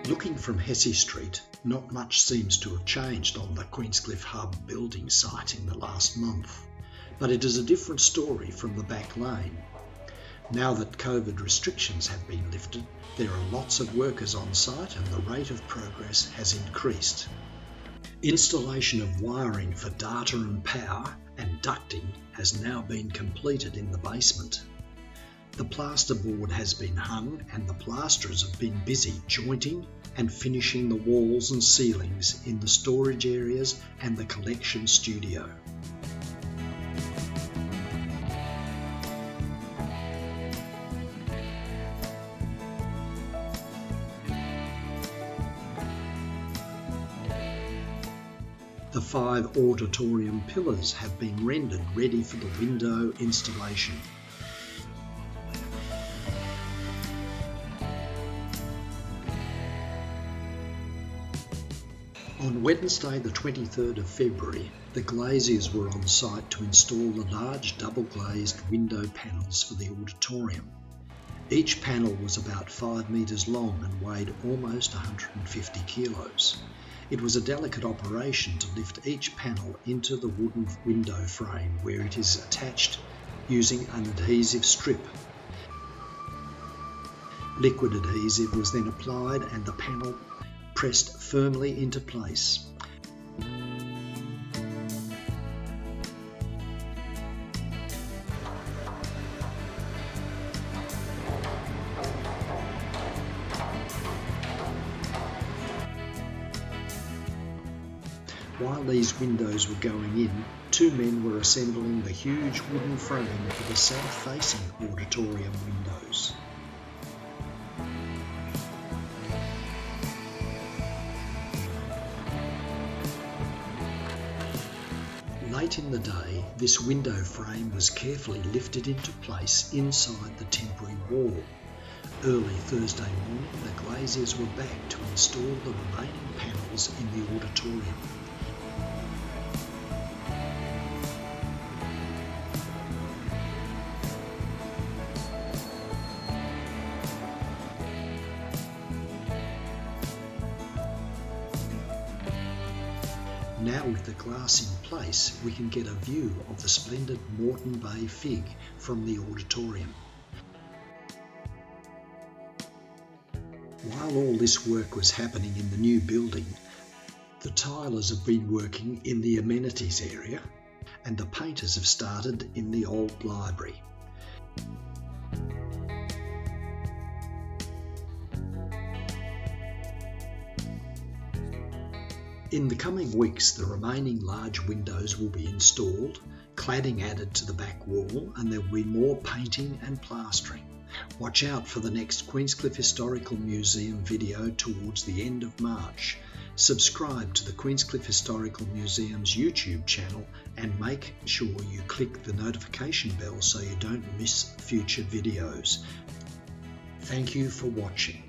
Looking from Hesse Street, not much seems to have changed on the Queenscliffe Hub building site in the last month, but it is a different story from the back lane. Now that COVID restrictions have been lifted, there are lots of workers on site and the rate of progress has increased. Installation of wiring for data and power and ducting has now been completed in the basement. The plasterboard has been hung and the plasterers have been busy jointing and finishing the walls and ceilings in the storage areas and the collection studio. The 5 auditorium pillars have been rendered ready for the window installation. On Wednesday the 23rd of February, the glaziers were on site to install the large double glazed window panels for the auditorium. Each panel was about 5 metres long and weighed almost 150 kilos. It was a delicate operation to lift each panel into the wooden window frame where it is attached using an adhesive strip. Liquid adhesive was then applied and the panel pressed firmly into place. While these windows were going in, 2 men were assembling the huge wooden frame for the south-facing auditorium windows. Late in the day, this window frame was carefully lifted into place inside the temporary wall. Early Thursday morning, the glaziers were back to install the remaining panels in the auditorium. Now with the glass in place, we can get a view of the splendid Morton Bay Fig from the auditorium. While all this work was happening in the new building, the tilers have been working in the amenities area and the painters have started in the old library. In the coming weeks, the remaining large windows will be installed, cladding added to the back wall, and there will be more painting and plastering. Watch out for the next Queenscliffe Historical Museum video towards the end of March. Subscribe to the Queenscliffe Historical Museum's YouTube channel and make sure you click the notification bell so you don't miss future videos. Thank you for watching.